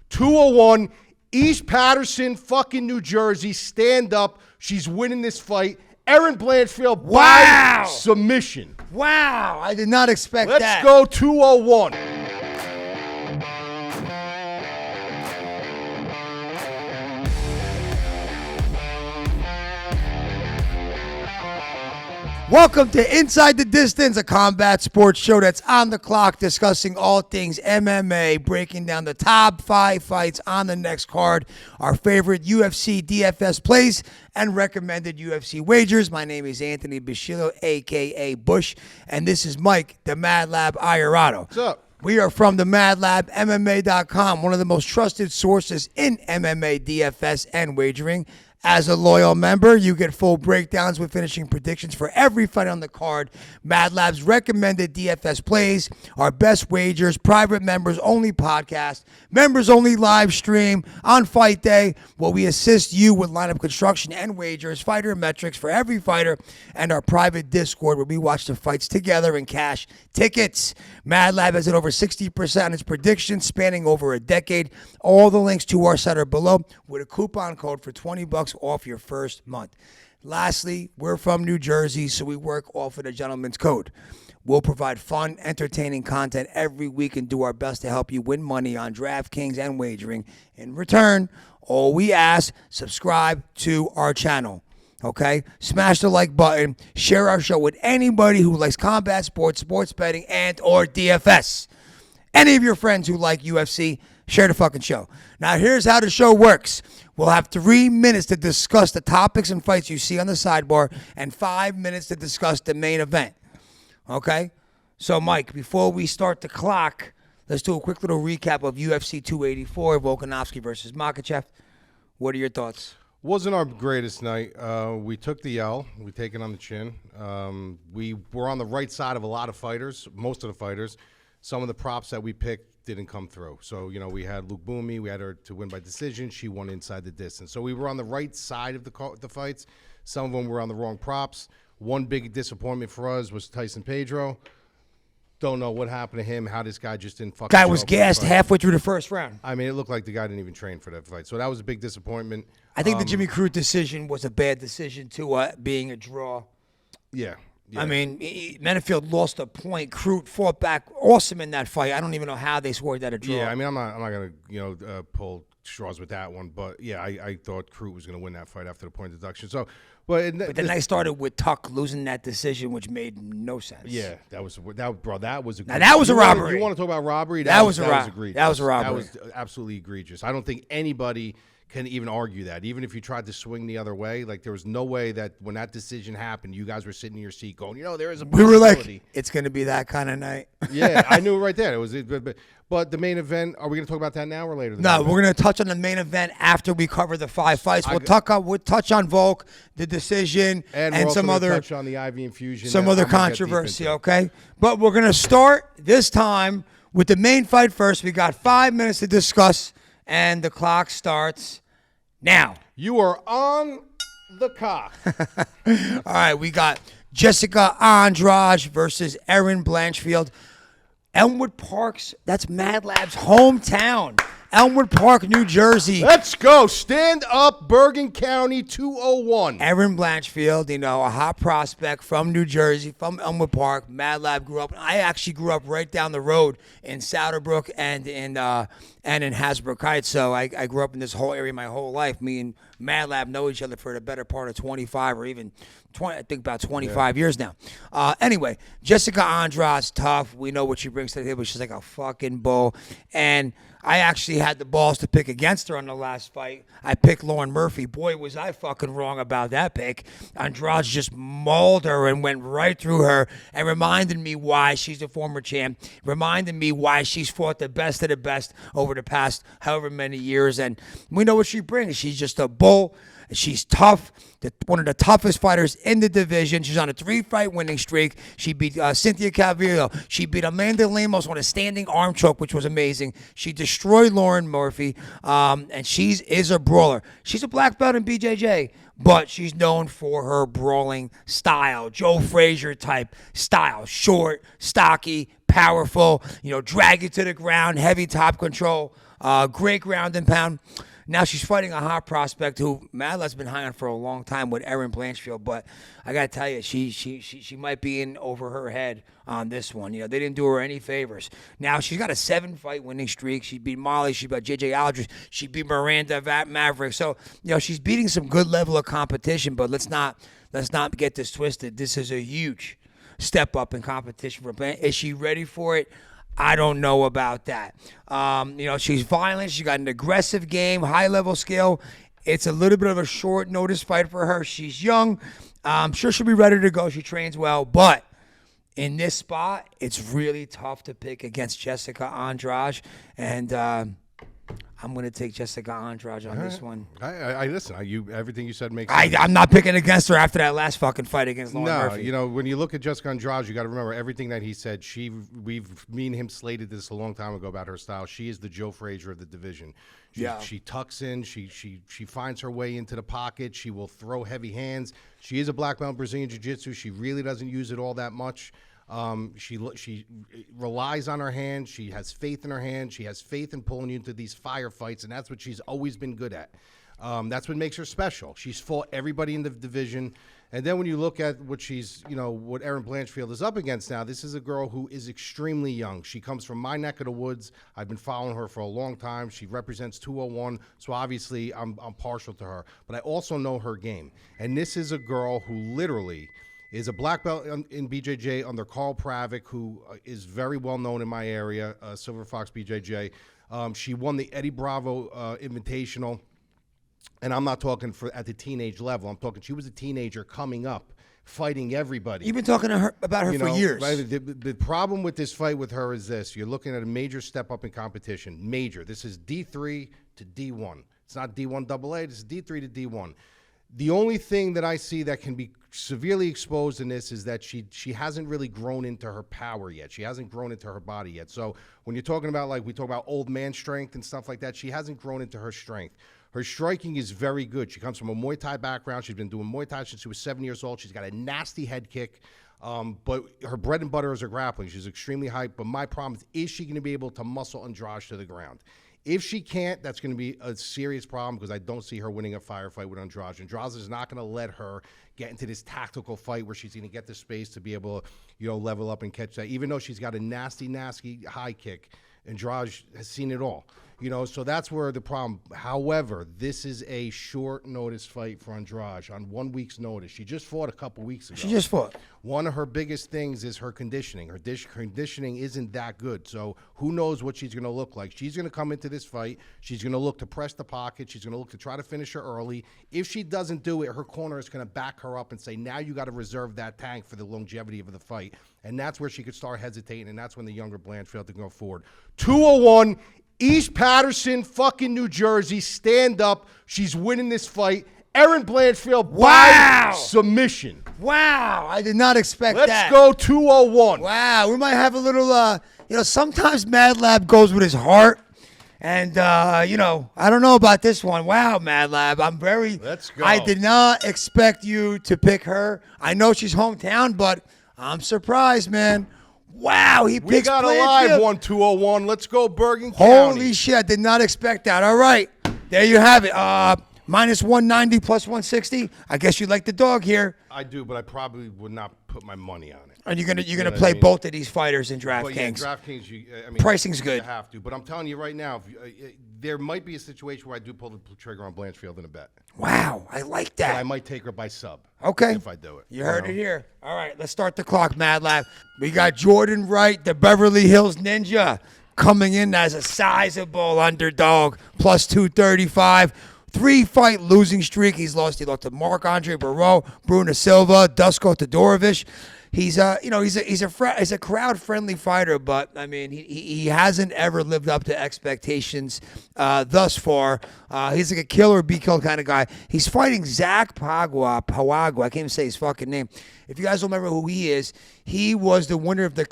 201, East Patterson, fucking New Jersey. Stand up. She's winning this fight. Erin Blanchfield by submission. Wow, I did not expect Let's that. go 201. Welcome to Inside the Distance, a combat sports show that's on the clock, discussing all things MMA, breaking down the top 5 fights on the next card, our favorite UFC DFS plays, and recommended UFC wagers. My name is Anthony Busciglio, a.k.a. Bush, and this is Mike, the MadLab Iurato. What's up? We are from the MadLab, MMA.com, one of the most trusted sources in MMA, DFS, and wagering. As a loyal member, you get full breakdowns with finishing predictions for every fight on the card, MadLab's recommended DFS plays, our best wagers, private members-only podcast, members-only live stream on fight day, where we assist you with lineup construction and wagers, fighter metrics for every fighter, and our private Discord where we watch the fights together and cash tickets. MadLab has hit over 60% on its predictions spanning over a decade. All the links to our site are below with a coupon code for $20 off your first month. Lastly, we're from New Jersey, so we work off of the gentleman's code. We'll provide fun, entertaining content every week and do our best to help you win money on DraftKings and wagering. In return, all we ask, subscribe to our channel. Okay? Smash the like button. Share our show with anybody who likes combat sports, sports betting, and or DFS. Any of your friends who like UFC, share the fucking show. Now, here's how the show works. We'll have 3 minutes to discuss the topics and fights you see on the sidebar and 5 minutes to discuss the main event. Okay? So, Mike, before we start the clock, let's do a quick little recap of UFC 284, Volkanovski versus Makhachev. What are your thoughts? Wasn't our greatest night. We took the L. We take it on the chin. We were on the right side of a lot of fighters, most of the fighters. Some of the props that we picked didn't come through. So, you know, we had Luke Boomy. We had her to win by decision. She won inside the distance. So we were on the right side of the fights. Some of them were on the wrong props. One big disappointment for us was Tyson Pedro. Don't know what happened to him, how this guy just didn't fucking Guy was gassed halfway through the first round. I mean, it looked like the guy didn't even train for that fight. So that was a big disappointment. I think the Jimmy Crute decision was a bad decision, too, being a draw. Yeah. I mean, Mennefield lost a point. Crute fought back awesome in that fight. I don't even know how they scored that a draw. Yeah, I mean, I'm not going to, pull straws with that one. But, yeah, I thought Crute was going to win that fight after the point deduction. So, but the night started with Tuck losing that decision, which made no sense. Yeah, that was a egregious. Now, that was a robbery. You want to talk about robbery? That was egregious. That was a robbery. That was absolutely egregious. I don't think anybody can even argue that. Even if you tried to swing the other way, like there was no way that when that decision happened, you guys were sitting in your seat going, there is a possibility. We were like, it's going to be that kind of night. Yeah, I knew it right there. It was, but the main event, are we going to talk about that now or later? No, we're going to touch on the main event after we cover the 5 fights. We'll touch on Volk, the decision, and some other touch on the IV infusion, some other controversy. Okay, but we're going to start this time with the main fight first. We got 5 minutes to discuss. And the clock starts now. You are on the clock. All right, we got Jessica Andrade versus Erin Blanchfield. Elmwood Park's, that's MadLab's hometown. Elmwood Park, New Jersey. Let's go. Stand up, Bergen County, 201. Erin Blanchfield, a hot prospect from New Jersey, from Elmwood Park. MadLab grew up. I actually grew up right down the road in Souterbrook and in Hasbrook Heights. So I grew up in this whole area my whole life. Me and MadLab know each other for the better part of 25 or even 20, I think about 25 years now. Anyway, Jessica Andrade's tough. We know what she brings to the table. She's like a fucking bull. And I actually had the balls to pick against her on the last fight. I picked Lauren Murphy. Boy, was I fucking wrong about that pick. Andrade just mauled her and went right through her and reminded me why she's a former champ, reminded me why she's fought the best of the best over the past however many years. And we know what she brings. She's just a bull. She's tough, one of the toughest fighters in the division. She's on a 3-fight winning streak. She beat Cynthia Calvillo. She beat Amanda Lemos on a standing arm choke, which was amazing. She destroyed Lauren Murphy, and she is a brawler. She's a black belt in BJJ, but she's known for her brawling style, Joe Frazier type style, short, stocky, powerful, drag you to the ground, heavy top control. Great ground and pound. Now she's fighting a hot prospect who MadLab's been high on for a long time with Erin Blanchfield, but I gotta tell you, she might be in over her head on this one. You know, they didn't do her any favors. Now she's got a 7-fight winning streak. She beat Molly, she beat JJ Aldridge, she beat Miranda Maverick. So you know she's beating some good level of competition. But let's not get this twisted. This is a huge step up in competition for Blanch. Is she ready for it? I don't know about that. You know, she's violent. She got an aggressive game, high-level skill. It's a little bit of a short notice fight for her. She's young. I'm sure she'll be ready to go. She trains well. But in this spot, it's really tough to pick against Jessica Andrade. And I'm going to take Jessica Andrade on this one. I listen. Everything you said makes sense. I'm not picking against her after that last fucking fight against Lauren No, Murphy. you know, when you look at Jessica Andrade, you got to remember everything that he said. Me and him slated this a long time ago about her style. She is the Joe Frazier of the division. She tucks in. She finds her way into the pocket. She will throw heavy hands. She is a black belt in Brazilian Jiu-Jitsu. She really doesn't use it all that much. She relies on her hand. She has faith in her hand. She has faith in pulling you into these firefights, and that's what she's always been good at. That's what makes her special. She's fought everybody in the division. And then when you look at what what Erin Blanchfield is up against now, this is a girl who is extremely young. She comes from my neck of the woods. I've been following her for a long time. She represents 201, so obviously I'm partial to her. But I also know her game. And this is a girl who literally is a black belt in BJJ under Carl Pravic, who is very well known in my area, Silver Fox BJJ. She won the Eddie Bravo Invitational, and I'm not talking at the teenage level. I'm talking she was a teenager coming up, fighting everybody. You've been talking to her about her for years. Right? The problem with this fight with her is this. You're looking at a major step up in competition. Major. This is D3 to D1. It's not D1 AA. This is D3 to D1. The only thing that I see that can be severely exposed in this is that she hasn't really grown into her power yet. She hasn't grown into her body yet. So when you're talking about, like we talk about old man strength and stuff like that, she hasn't grown into her strength. Her striking is very good. She comes from a Muay Thai background. She's been doing Muay Thai since she was 7 years old. She's got a nasty head kick. But her bread and butter is her grappling. She's extremely hyped. But my problem is she going to be able to muscle Andrade to the ground? If she can't, that's going to be a serious problem because I don't see her winning a firefight with Andrade. Andrade is not going to let her get into this tactical fight where she's going to get the space to be able to, level up and catch that. Even though she's got a nasty, nasty high kick, Andrade has seen it all. So that's where the problem. However, this is a short notice fight for Andrade on 1 week's notice. She just fought a couple weeks ago. She just fought. One of her biggest things is her conditioning. Her conditioning isn't that good. So who knows what she's going to look like. She's going to come into this fight. She's going to look to press the pocket. She's going to look to try to finish her early. If she doesn't do it, her corner is going to back her up and say, now you got to reserve that tank for the longevity of the fight. And that's where she could start hesitating, and that's when the younger Blanchfield to go forward. 201, East Patterson, fucking New Jersey. Stand up. She's winning this fight. Erin Blanchfield by submission. Wow, I did not expect that. Let's go 201. Wow, we might have a little, sometimes MadLab goes with his heart. And, I don't know about this one. Wow, MadLab, Let's go. I did not expect you to pick her. I know she's hometown, but I'm surprised, man. Wow, he picks We got a live one, 201. Let's go, Bergen County. Holy shit, I did not expect that. All right, there you have it. Minus 190 plus 160. I guess you like the dog here. I do, but I probably would not put my money on it. And you're gonna play both of these fighters in DraftKings. Yeah, DraftKings, pricing's good. You have to, but I'm telling you right now, there might be a situation where I do pull the trigger on Blanchfield in a bet. Wow, I like that. But I might take her by sub. Okay. If I do it. You heard it here. All right, let's start the clock, MadLab. We got Jordan Wright, the Beverly Hills Ninja, coming in as a sizable underdog, plus 235. 3-fight losing streak. He lost to Marc-Andre Barreau, Bruno Silva, Dusko Todorovic. He's a crowd friendly fighter, but I mean he hasn't ever lived up to expectations thus far. He's like a kill or be killed kind of guy. He's fighting Zach Pauga. I can't even say his fucking name. If you guys don't remember who he is, he was the winner of the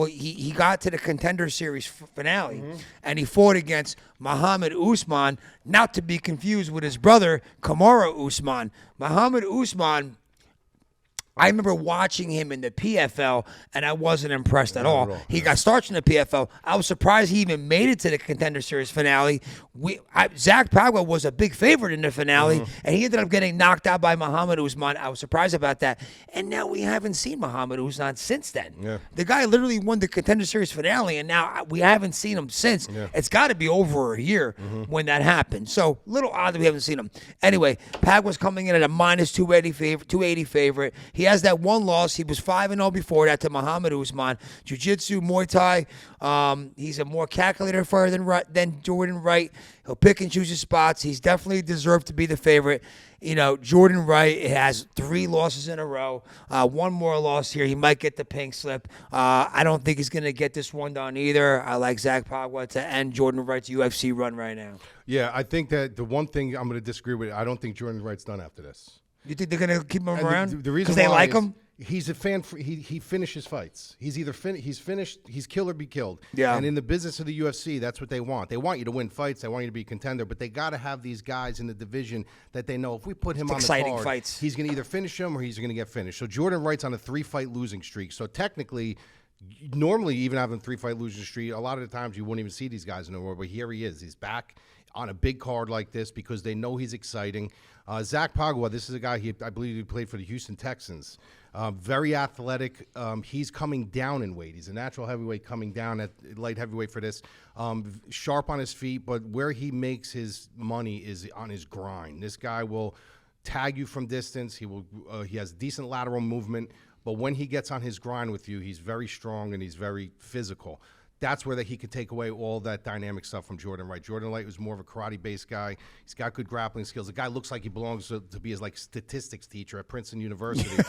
he got to the Contender Series finale, and he fought against Muhammad Usman, not to be confused with his brother Kamaru Usman. Muhammad Usman, I remember watching him in the PFL, and I wasn't impressed at all. He got starts in the PFL. I was surprised he even made it to the Contender Series finale. Zach Pauga was a big favorite in the finale, and he ended up getting knocked out by Muhammad Usman. I was surprised about that. And now we haven't seen Muhammad Usman since then. Yeah. The guy literally won the Contender Series finale, and now we haven't seen him since. Yeah. It's got to be over a year when that happened. So, little odd that we haven't seen him. Anyway, Pauga's coming in at a minus 280 favorite. He has that one loss. He was 5-0 before that to Muhammad Usman. Jiu-Jitsu, Muay Thai. He's a more calculator fighter than Jordan Wright. He'll pick and choose his spots. He's definitely deserved to be the favorite. You know, Jordan Wright has 3 losses in a row. One more loss here. He might get the pink slip. I don't think he's going to get this one done either. I like Zach Pauga to end Jordan Wright's UFC run right now. Yeah, I think that the one thing I'm going to disagree with, I don't think Jordan Wright's done after this. You think they're going to keep him around? The reason because they why like is him? He's a fan. He finishes fights. He's either he's finished. He's kill or be killed. Yeah. And in the business of the UFC, that's what they want. They want you to win fights. They want you to be a contender. But they got to have these guys in the division that they know if we put him on the card, fights. he's going to either finish him or he's going to get finished. So Jordan Wright's on a 3-fight losing streak. So technically, normally even having a 3-fight losing streak, a lot of the times you wouldn't even see these guys anymore. But here he is. He's back on a big card like this because they know he's exciting. Zach Pauga, this is a guy, I believe he played for the Houston Texans. Very athletic. He's coming down in weight. He's a natural heavyweight coming down at light heavyweight for this. Sharp on his feet, but where he makes his money is on his grind. This guy will tag you from distance. He has decent lateral movement, but when he gets on his grind with you, he's very strong and he's very physical. That's where he could take away all that dynamic stuff from Jordan Wright. Jordan Wright was more of a karate-based guy. He's got good grappling skills. The guy looks like he belongs to be his statistics teacher at Princeton University.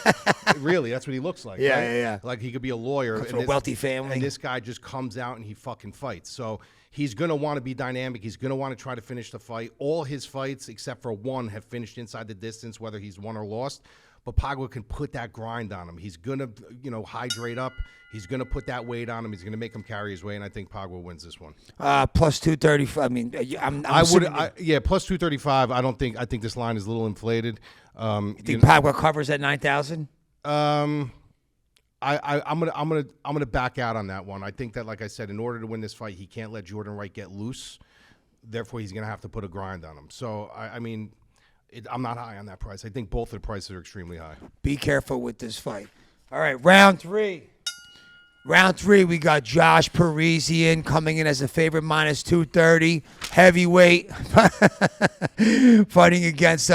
Really, that's what he looks like. Yeah, right? yeah. Like he could be a lawyer. Comes from a wealthy family. And this guy just comes out and he fucking fights. So he's going to want to be dynamic. He's going to want to try to finish the fight. All his fights, except for one, have finished inside the distance, whether he's won or lost. But Pauga can put that grind on him. He's going to, hydrate up. He's going to put that weight on him. He's going to make him carry his weight, and I think Pauga wins this one. Plus 235. I mean, plus 235. I think this line is a little inflated. You think Pauga covers at 9,000? I'm gonna back out on that one. I think that, like I said, in order to win this fight, he can't let Jordan Wright get loose. Therefore, he's gonna have to put a grind on him. So I'm not high on that price. I think both of the prices are extremely high. Be careful with this fight. All right, round 3. Round 3, we got Josh Parisian coming in as a favorite, minus 230, heavyweight, fighting against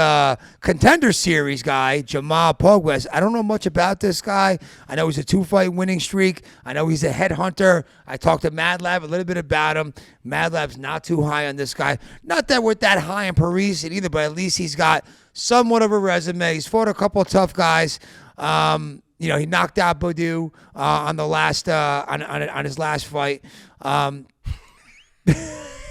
Contender Series guy, Jaamal Pogues. I don't know much about this guy. I know he's a 2-fight winning streak. I know he's a headhunter. I talked to MadLab a little bit about him. MadLab's not too high on this guy. Not that we're that high on Parisian either, but at least he's got somewhat of a resume. He's fought a couple of tough guys. He knocked out Badu on the last on his last fight. In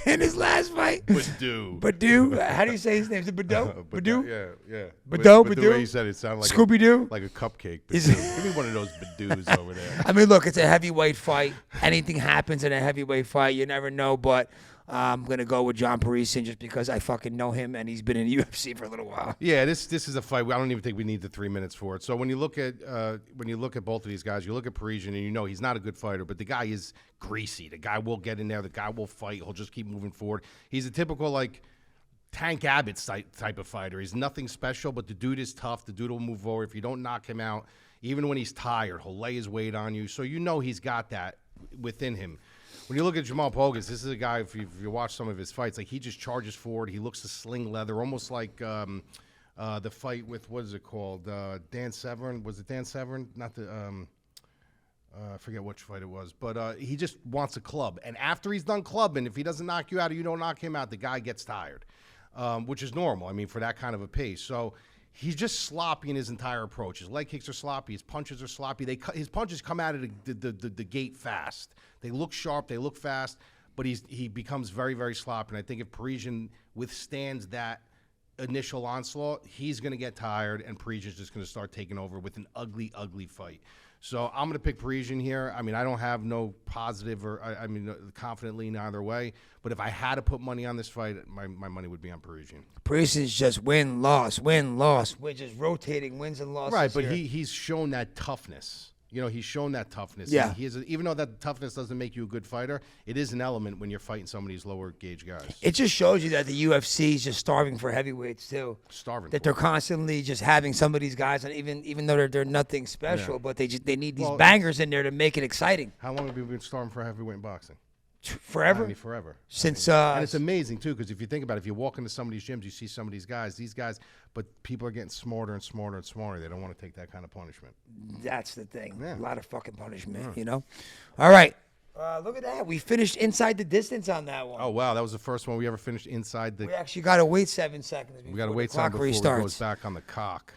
his last fight. Badu. How do you say his name? Is it Badu? Badu? Yeah. Badu? The way you said it sounded like Scooby-Doo? Like a cupcake. Give me one of those Badus over there. I mean, look, it's a heavyweight fight. Anything happens in a heavyweight fight. You never know, but I'm going to go with John Parisian just because I fucking know him and he's been in UFC for a little while. Yeah, this is a fight. I don't even think we need the 3 minutes for it. So when you look at both of these guys, you look at Parisian and you know he's not a good fighter, but the guy is greasy. The guy will get in there. The guy will fight. He'll just keep moving forward. He's a typical Tank Abbott type of fighter. He's nothing special, but the dude is tough. The dude will move forward. If you don't knock him out, even when he's tired, he'll lay his weight on you. So you know he's got that within him. When you look at Jaamal Pogues, this is a guy, if you watch some of his fights, he just charges forward. He looks to sling leather, almost like the fight with, what is it called? Dan Severn. Was it Dan Severn? Not the, I forget which fight it was. But he just wants a club. And after he's done clubbing, if he doesn't knock you out or you don't knock him out, the guy gets tired, which is normal, for that kind of a pace. So he's just sloppy in his entire approach. His leg kicks are sloppy. His punches are sloppy. His punches come out of the gate fast. They look sharp. They look fast. But he becomes very, very sloppy. And I think if Parisian withstands that initial onslaught, he's going to get tired, and Parisian's just going to start taking over with an ugly, ugly fight. So I'm going to pick Parisian here. I mean, I don't have no positive or, confident lean either way. But if I had to put money on this fight, my money would be on Parisian. Parisian's just win, loss, win, loss. We're just rotating wins and losses. Right, but here. he's shown that toughness. He's shown that toughness. Yeah. Even though that toughness doesn't make you a good fighter, it is an element when you're fighting some of these lower gauge guys. It just shows you that the UFC is just starving for heavyweights too. Starving. That they're constantly just having some of these guys, and even though they're nothing special, Yeah. but they need these bangers in there to make it exciting. How long have we been starving for heavyweight in boxing? Forever? I mean, forever. Since and it's amazing too, because if you think about it, if you walk into some of these gyms, you see some of these guys, but people are getting smarter and smarter and smarter. They don't want to take that kind of punishment. That's the thing. Yeah. A lot of fucking punishment, All right. Look at that. We finished inside the distance on that one. Oh, wow. That was the first one we ever finished inside the... We actually got to wait 7 seconds before We got to wait the clock before restarts. it goes back on the cock.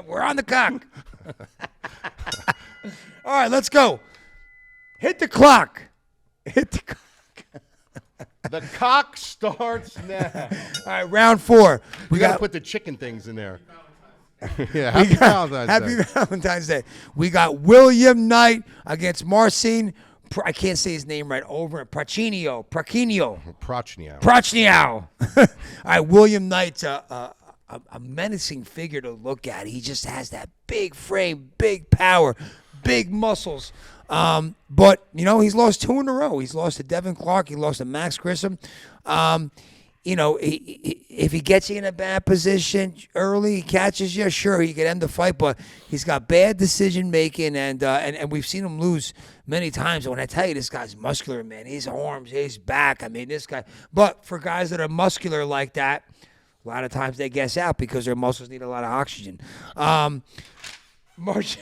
We're on the cock. All right, let's go. Hit the clock. Hit the clock. The cock starts now. All right, round 4. We got to put the chicken things in there. Yeah, happy Valentine's Day. Happy Valentine's Day. We got William Knight against Marcin. I can't say his name right. Over Prachnio. All right, William Knight's a menacing figure to look at. He just has that big frame, big power, big muscles. But, he's lost 2 in a row. He's lost to Devin Clark. He lost to Max Grissom. If he gets you in a bad position early, he catches you, sure, he could end the fight. But he's got bad decision-making, and we've seen him lose many times. And when I tell you, this guy's muscular, man, his arms, his back. I mean, this guy. But for guys that are muscular like that, a lot of times they gas out because their muscles need a lot of oxygen. March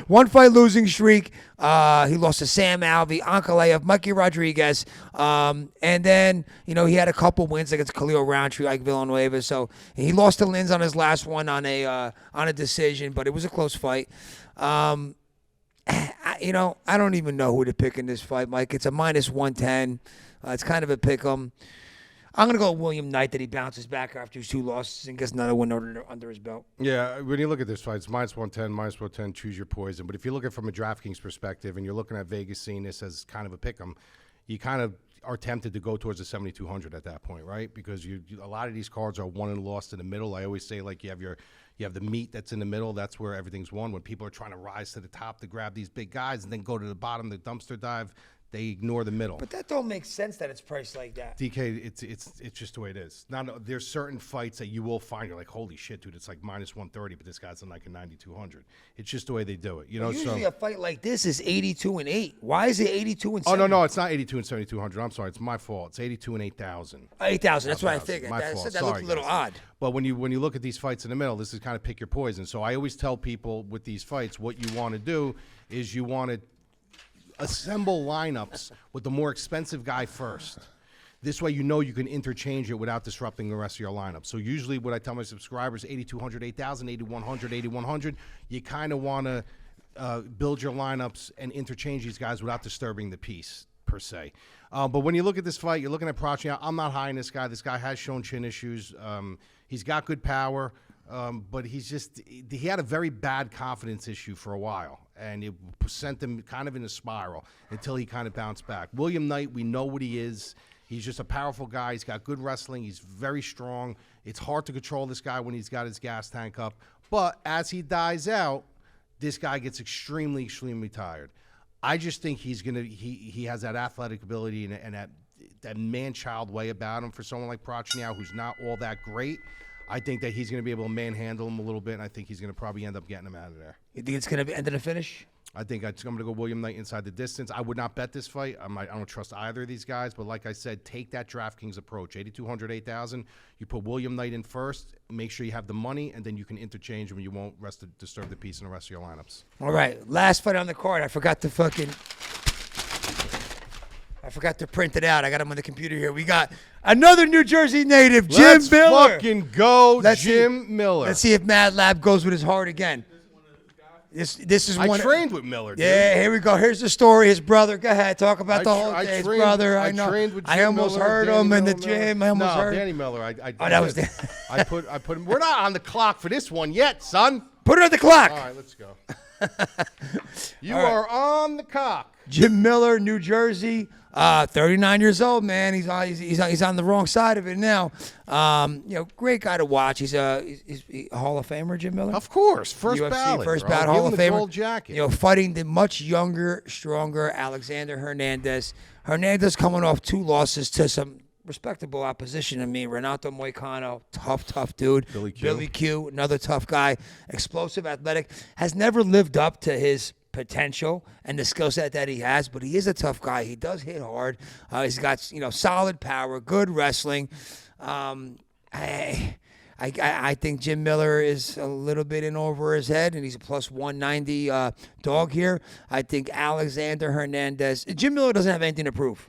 1 fight losing streak. He lost to Sam Alvey, Ankalaev, Mikey Rodriguez. And then, he had a couple wins against Khalil Roundtree, like Villanueva. So he lost to Lins on his last one on a decision, but it was a close fight. I don't even know who to pick in this fight, Mike. It's a -110. It's kind of a pick 'em. I'm going to go with William Knight, that he bounces back after his 2 losses and gets another one under his belt. Yeah, when you look at this fight, it's -110, choose your poison. But if you look at it from a DraftKings perspective and you're looking at Vegas seeing this as kind of a pick 'em, you kind of are tempted to go towards the 7,200 at that point, right? Because a lot of these cards are won and lost in the middle. I always say, like, you have the meat that's in the middle. That's where everything's won. When people are trying to rise to the top to grab these big guys and then go to the bottom, the dumpster dive, they ignore the middle. But that don't make sense that it's priced like that. DK, it's just the way it is. Now, there's certain fights that you will find, you're like, holy shit, dude, it's like -130, but this guy's in like a 9,200. It's just the way they do it. Usually a fight like this is 82 and 8. Why is it 82 and 7? Oh, no, it's not 82 and 7,200. I'm sorry, it's my fault. It's 82 and 8,000. 8,000, that's what I figured. My fault. That looked a little odd. But when you look at these fights in the middle, this is kind of pick your poison. So I always tell people with these fights, what you want to do is you want to assemble lineups with the more expensive guy first. This way you can interchange it without disrupting the rest of your lineup. So usually what I tell my subscribers, 8,200, 8,000, 8,100, 8,100, you kind of want to build your lineups and interchange these guys without disturbing the piece, per se. But when you look at this fight, you're looking at Prachnio. I'm not high in this guy. This guy has shown chin issues. He's got good power. But he had a very bad confidence issue for a while, and it sent him kind of in a spiral until he kind of bounced back. William Knight, we know what he is. He's just a powerful guy. He's got good wrestling. He's very strong. It's hard to control this guy when he's got his gas tank up. But as he dies out, this guy gets extremely, extremely tired. I just think he has that athletic ability and that man-child way about him for someone like Prachnio, who's not all that great. I think that he's going to be able to manhandle him a little bit, and I think he's going to probably end up getting him out of there. You think it's going to be end of the finish? I think I'm going to go William Knight inside the distance. I would not bet this fight. I don't trust either of these guys, but like I said, take that DraftKings approach. 8,200, 8,000. You put William Knight in first. Make sure you have the money, and then you can interchange them. You won't disturb the piece in the rest of your lineups. All right, last fight on the card. I forgot to print it out. I got him on the computer here. We got another New Jersey native, Jim Miller. Let's fucking go, Jim Miller. Let's see if MadLab goes with his heart again. This is one. I trained with Miller, dude. Yeah, here we go. Here's the story. His brother. Go ahead. Talk about the whole day. His brother. I know. Trained with Jim I almost Miller, heard Danny him in the Miller. gym. I almost heard Danny Miller. that was Dan. I put him. We're not on the clock for this one yet, son. Put it on the clock. All right, let's go. You are on the cock. Jim Miller, New Jersey, 39 years old, man. He's on the wrong side of it now. Great guy to watch. He's a Hall of Famer, Jim Miller. Of course, first UFC, ballot, first bro. ballot Give Hall him of the Famer. gold jacket. Fighting the much younger, stronger Alexander Hernandez. Hernandez coming off 2 losses to some respectable opposition. I mean, Renato Moicano, tough dude. Billy Q, another tough guy. Explosive, athletic. Has never lived up to his potential and the skill set that he has, but he is a tough guy. He does hit hard. He's got solid power, good wrestling. I think Jim Miller is a little bit in over his head, and he's a plus 190 dog here. I think Alexander Hernandez. Jim Miller doesn't have anything to prove.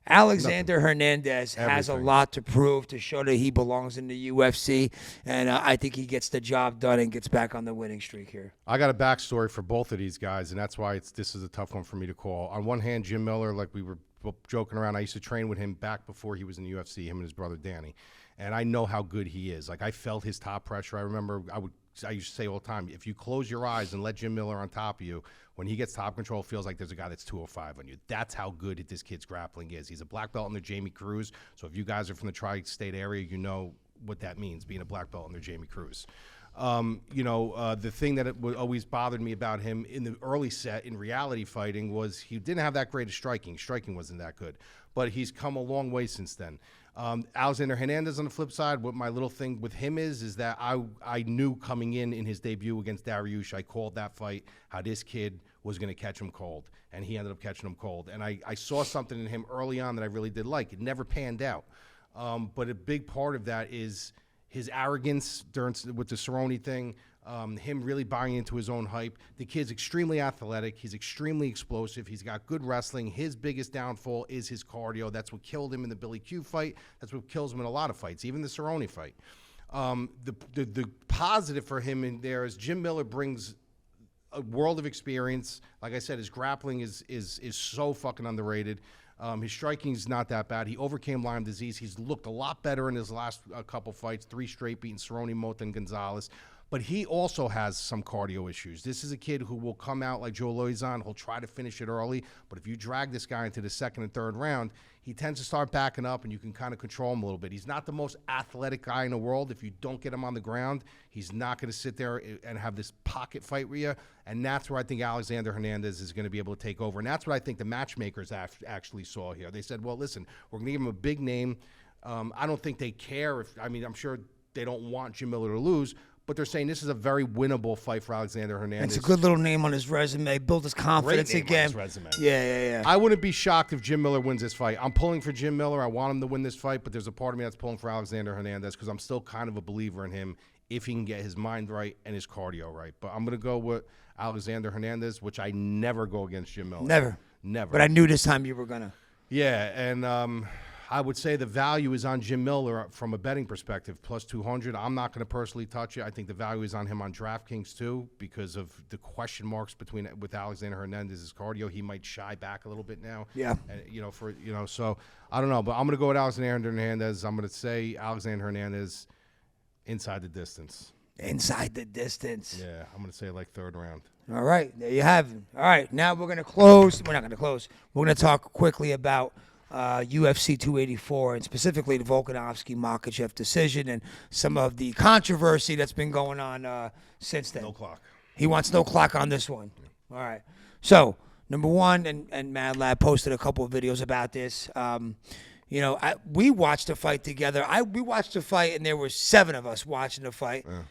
Alexander Hernandez has a lot to prove to show that he belongs in the UFC, and I think he gets the job done and gets back on the winning streak here. I got a backstory for both of these guys, and that's why this is a tough one for me to call. On one hand, Jim Miller, like we were joking around, I used to train with him back before he was in the UFC, him and his brother Danny, and I know how good he is. Like, I felt his top pressure. I remember I used to say all the time, if you close your eyes and let Jim Miller on top of you, when he gets top control, it feels like there's a guy that's 205 on you. That's how good this kid's grappling is. He's a black belt under Jamie Cruz. So if you guys are from the tri-state area, you know what that means, being a black belt under Jamie Cruz. The thing that always bothered me about him in the early set in reality fighting was he didn't have that great of striking. Striking wasn't that good. But he's come a long way since then. Alexander Hernandez on the flip side, what my little thing with him is that I knew coming in his debut against Dariush, I called that fight, how this kid was going to catch him cold, and he ended up catching him cold. And I saw something in him early on that I really did like. It never panned out. But a big part of that is his arrogance with the Cerrone thing, him really buying into his own hype. The kid's extremely athletic. He's extremely explosive. He's got good wrestling. His biggest downfall is his cardio. That's what killed him in the Billy Q fight. That's what kills him in a lot of fights, even the Cerrone fight. The positive for him in there is Jim Miller brings a world of experience. Like I said, his grappling is so fucking underrated. His striking's not that bad. He overcame Lyme disease. He's looked a lot better in his last couple fights, 3 straight, beating Cerrone, Mota, and Gonzalez. But he also has some cardio issues. This is a kid who will come out like Joe Loizon. He'll try to finish it early. But if you drag this guy into the second and third round, he tends to start backing up, and you can kind of control him a little bit. He's not the most athletic guy in the world. If you don't get him on the ground, he's not going to sit there and have this pocket fight with you. And that's where I think Alexander Hernandez is going to be able to take over. And that's what I think the matchmakers actually saw here. They said, well, listen, we're going to give him a big name. I don't think they care. I'm sure they don't want Jim Miller to lose. But they're saying this is a very winnable fight for Alexander Hernandez. It's a good little name on his resume. Build his confidence again. On his resume. Yeah. I wouldn't be shocked if Jim Miller wins this fight. I'm pulling for Jim Miller. I want him to win this fight, but there's a part of me that's pulling for Alexander Hernandez because I'm still kind of a believer in him if he can get his mind right and his cardio right. But I'm going to go with Alexander Hernandez, which I never go against Jim Miller. Never. But I knew this time you were going to. Yeah, and I would say the value is on Jim Miller from a betting perspective, plus 200. I'm not going to personally touch it. I think the value is on him on DraftKings too because of the question marks with Alexander Hernandez's cardio. He might shy back a little bit now. Yeah. And, so I don't know, but I'm going to go with Alexander Hernandez. I'm going to say Alexander Hernandez inside the distance. Inside the distance. Yeah, I'm going to say like third round. All right, there you have it. All right, now we're going to close. We're not going to close. We're going to talk quickly about UFC 284 and specifically the Volkanovski-Makhachev decision and some of the controversy that's been going on since then. No clock. He wants no clock on this one. All right. So, number one, and MadLab posted a couple of videos about this. We watched the fight together. We watched the fight, and there were 7 of us watching the fight. Yeah.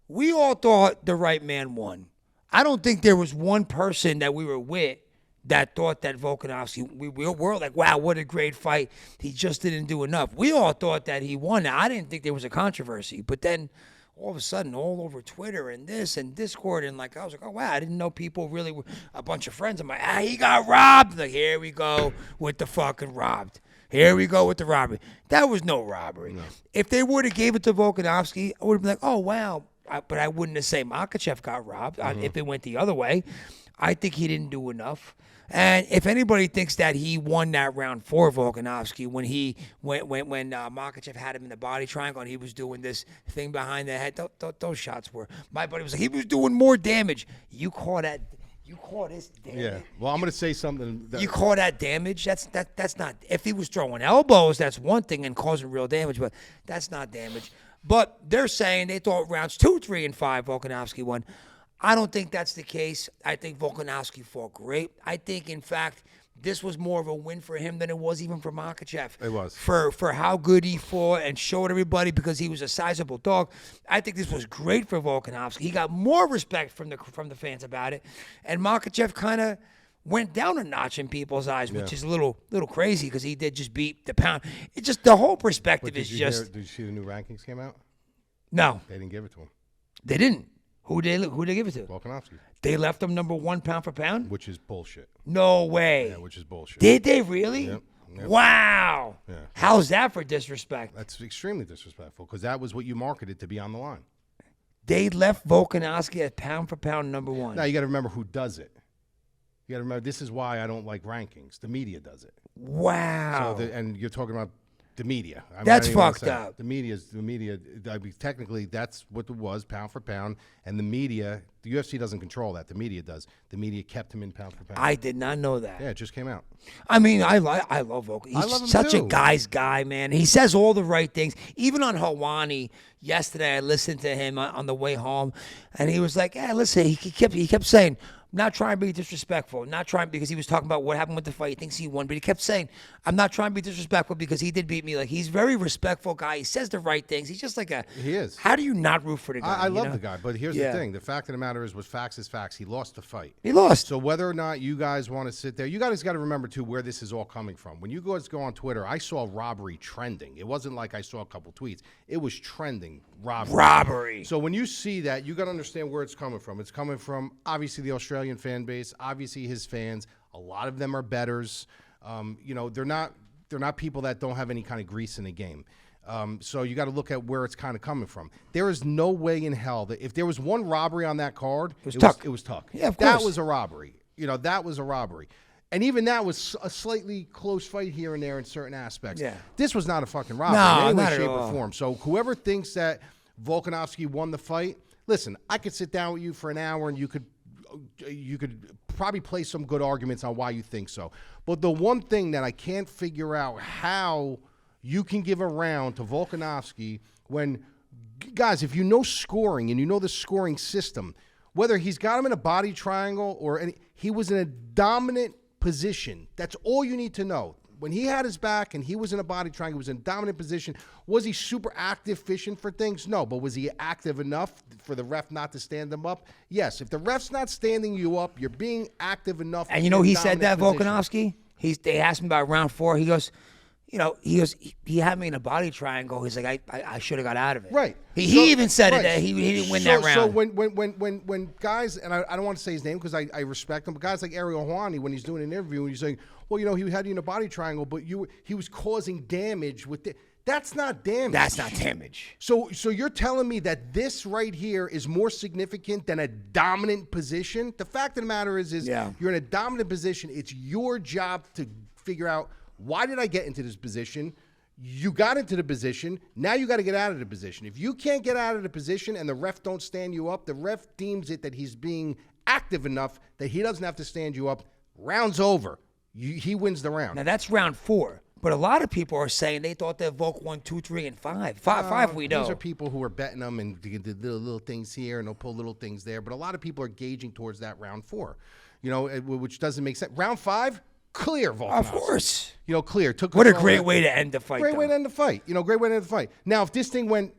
We all thought the right man won. I don't think there was one person that we were with that thought that Volkanovski, we were like, wow, what a great fight. He just didn't do enough. We all thought that he won. Now, I didn't think there was a controversy. But then all of a sudden, all over Twitter and this and Discord, and I was like, oh, wow, I didn't know people really were a bunch of friends. I'm like, he got robbed. Like, here we go with the fucking robbed. Here we go with the robbery. That was no robbery. No. If they would have gave it to Volkanovski, I would have been like, oh, wow. But I wouldn't have said Makhachev got robbed if it went the other way. I think he didn't do enough. And if anybody thinks that he won that round for Volkanovski when Makhachev had him in the body triangle and he was doing this thing behind the head, those shots were. My buddy was like, he was doing more damage. You call that? You call this damage? Yeah. Well, I'm going to say something. You call that damage? That's not. If he was throwing elbows, that's one thing and causing real damage, but that's not damage. But they're saying they thought rounds 2, 3, and 5 Volkanovski won. I don't think that's the case. I think Volkanovski fought great. I think, in fact, this was more of a win for him than it was even for Makhachev. It was. For how good he fought and showed everybody because he was a sizable dog. I think this was great for Volkanovski. He got more respect from the fans about it. And Makhachev kind of went down a notch in people's eyes, which is a little crazy because he did just beat the pound. It just, the whole perspective is just. Did you see the new rankings came out? No. They didn't give it to him. They didn't. Who they give it to? Volkanovski. They left him number 1 pound for pound? Which is bullshit. No way. Yeah, which is bullshit. Did they really? Yep. Wow. Yeah. How's that for disrespect? That's extremely disrespectful because that was what you marketed to be on the line. They left Volkanovski at pound for pound number 1. Now, you got to remember who does it. You got to remember, this is why I don't like rankings. The media does it. Wow. And you're talking about the media. That's fucked up. The media. I mean, technically, that's what it was, pound for pound. And the media, the UFC doesn't control that. The media does. The media kept him in pound for pound. I did not know that. Yeah, it just came out. I mean, I love Volk. He's love him such too. a guy's guy, man. He says all the right things. Even on Hawani yesterday, I listened to him on the way home, and he was like, "Yeah, listen." He kept saying, not trying to be disrespectful, not trying, because he was talking about what happened with the fight. He thinks he won, but he kept saying, I'm not trying to be disrespectful because he did beat me. Like, he's a very respectful guy. He says the right things. He's just like He is. How do you not root for the guy? I love the guy, but here's the thing. The fact of the matter is, what facts is facts. He lost the fight. He lost. So whether or not you guys want to sit there, you guys got to remember, too, where this is all coming from. When you guys go on Twitter, I saw robbery trending. It wasn't like I saw a couple tweets. It was trending, robbery. So when you see that, you got to understand where it's coming from. It's coming from, obviously, the Australian fan base, obviously his fans. A lot of them are bettors. They're not people that don't have any kind of grease in the game. So you got to look at where it's kind of coming from. There is no way in hell that if there was one robbery on that card, it was Tuck. Yeah, of course. That was a robbery. That was a robbery. And even that was a slightly close fight here and there in certain aspects. Yeah. This was not a fucking robbery in any way, shape, or form. So whoever thinks that Volkanovski won the fight, listen, I could sit down with you for an hour and you could probably play some good arguments on why you think so. But the one thing that I can't figure out how you can give a round to Volkanovski when, guys, if you know scoring and you know the scoring system, whether he's got him in a body triangle or he was in a dominant position. That's all you need to know. When he had his back and he was in a body triangle, he was in a dominant position. Was he super active fishing for things? No. But was he active enough for the ref not to stand him up? Yes. If the ref's not standing you up, you're being active enough. And he said that, Volkanovski? They asked him about round 4. He goes, he had me in a body triangle. He's like, I should have got out of it. Right. He even said it that he didn't win that round. So when guys, and I don't want to say his name because I respect him, but guys like Ariel Helwani, when he's doing an interview and he's saying, well, he had you in a body triangle, but he was causing damage with it. That's not damage. That's not damage. So you're telling me that this right here is more significant than a dominant position? The fact of the matter is you're in a dominant position. It's your job to figure out, why did I get into this position? You got into the position. Now you got to get out of the position. If you can't get out of the position and the ref don't stand you up, the ref deems it that he's being active enough that he doesn't have to stand you up. Round's over. He wins the round. Now that's round 4. But a lot of people are saying they thought that Volk won 2, 3, and 5. Five we know. These are people who are betting them and do little things here and they'll pull little things there. But a lot of people are gauging towards that round 4, which doesn't make sense. Round 5, clear Volkanovski. Of course. Clear. What a great way to end the fight. Great way to end the fight. Great way to end the fight. Now, if this thing went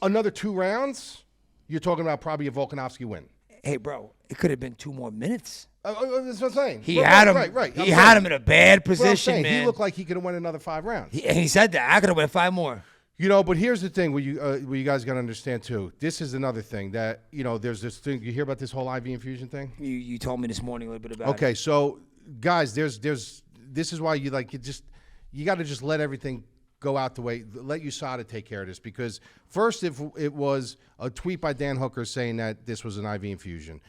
another 2 rounds, you're talking about probably a Volkanovski win. Hey, bro, it could have been 2 more minutes. That's what I'm saying. He had him. Right. He had him in a bad position, man. He looked like he could have won another 5 rounds. He said that. I could have won 5 more. But here's the thing: what you guys got to understand too. This is another thing that there's this thing. You hear about this whole IV infusion thing? You told me this morning a little bit about it. Okay, so guys, this is why you got to just let everything go out the way. Let USADA take care of this, because first, if it was a tweet by Dan Hooker saying that this was an IV infusion.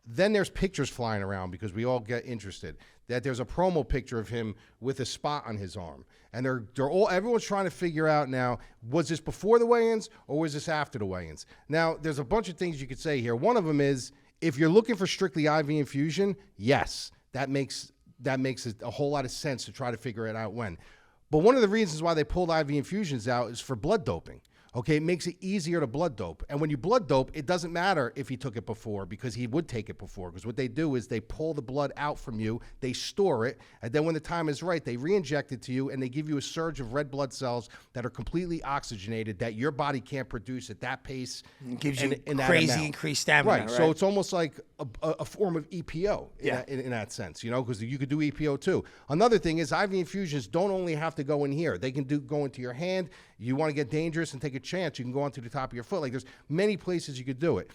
Then there's pictures flying around because we all get interested. That there's a promo picture of him with a spot on his arm, and everyone's trying to figure out now, was this before the weigh-ins or was this after the weigh-ins? Now there's a bunch of things you could say here. One of them is, if you're looking for strictly IV infusion, yes, that makes a whole lot of sense to try to figure it out when. But one of the reasons why they pulled IV infusions out is for blood doping. Okay, it makes it easier to blood dope. And when you blood dope, it doesn't matter if he took it before, because he would take it before. Because what they do is they pull the blood out from you, they store it, and then when the time is right, they re-inject it to you, and they give you a surge of red blood cells that are completely oxygenated that your body can't produce at that pace. It gives you in that crazy amount. increased stamina, Right, so it's almost like a form of EPO in that sense, you know, because you could do EPO too. Another thing is IV infusions don't only have to go in here. They can go into your hand. You want to get dangerous and take a chance, you can go onto the top of your foot. Like, there's many places you could do it.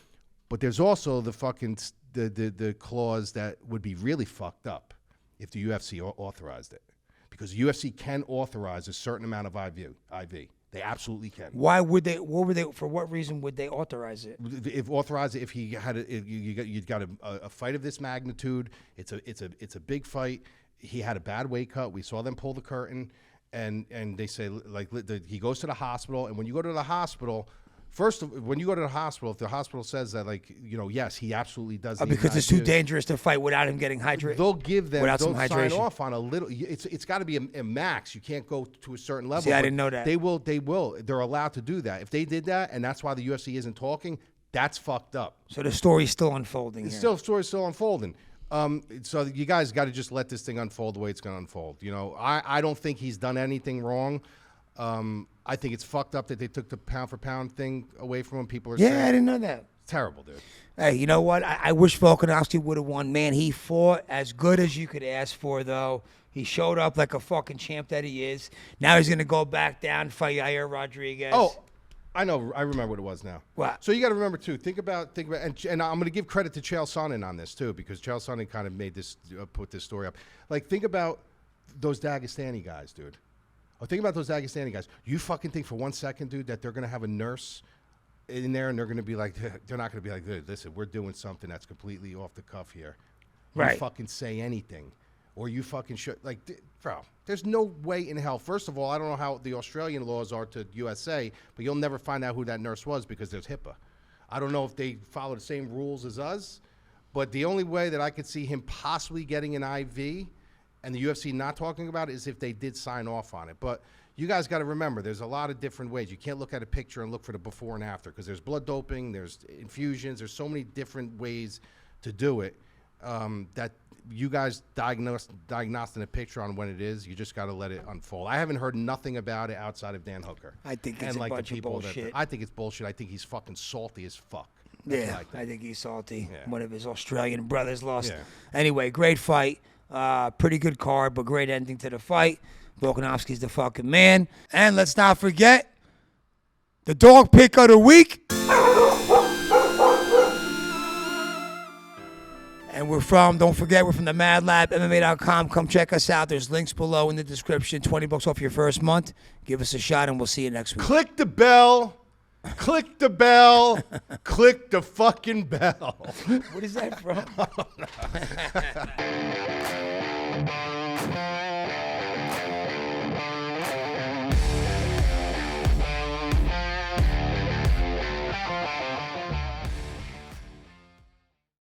But there's also the fucking the clause that would be really fucked up if the UFC authorized it. Because the UFC can authorize a certain amount of IV. They absolutely can. Why would they? For what reason would they authorize it? If he had you got a fight of this magnitude, it's a big fight. He had a bad weight cut. We saw them pull the curtain. And they say, like, he goes to the hospital, and when you go to the hospital, when you go to the hospital, if the hospital says that, like, you know, yes, he absolutely does. Because it's too dangerous to fight without him getting hydrated. They'll give them, some sign hydration. off on a little. It's got to be a max. You can't go to a certain level. See, I didn't know that. They will. They're allowed to do that. If they did that, and that's why the UFC isn't talking, that's fucked up. So the story's still unfolding. The story's still unfolding. So you guys got to just let this thing unfold the way it's going to unfold. You know, I don't think he's done anything wrong. I think it's fucked up that they took the pound for pound thing away from him. People are saying, I didn't know that. It's terrible, dude. Hey, you know what? I wish Volkanovski would have won. Man, he fought as good as you could ask for, though. He showed up like a fucking champ that he is. Now he's going to go back down and fight Yair Rodriguez. Oh, I know. I remember what it was now. What? So you got to remember too. Think about, and I'm going to give credit to Chael Sonnen on this too, because Chael Sonnen kind of made this, put this story up. Like, think about those Dagestani guys, dude. Oh, think about those Dagestani guys. You fucking think for 1 second, dude, that they're going to have a nurse in there and they're going to be like, they're not going to be like, dude, listen, we're doing something that's completely off the cuff here. Right. You fucking say anything. Or you fucking should, like, bro, there's no way in hell. First of all, I don't know how the Australian laws are to USA, but you'll never find out who that nurse was because there's HIPAA. I don't know if they follow the same rules as us, but the only way that I could see him possibly getting an IV and the UFC not talking about it is if they did sign off on it. But you guys got to remember, there's a lot of different ways. You can't look at a picture and look for the before and after because there's blood doping, there's infusions, there's so many different ways to do it that you guys diagnosing a picture on when it is. You just got to let it unfold. I haven't heard nothing about it outside of Dan Hooker. I think it's a bunch of bullshit. I think it's bullshit. I think he's fucking salty as fuck. I think he's salty. Yeah. One of his Australian brothers lost. Yeah. Anyway, great fight. Pretty good card, but great ending to the fight. Volkanovski's the fucking man. And let's not forget the dog pick of the week. And don't forget, we're from the MadLab, MMA.com. Come check us out. There's links below in the description. $20 off your first month. Give us a shot, and we'll see you next week. Click the bell. Click the bell. Click the fucking bell. What is that from?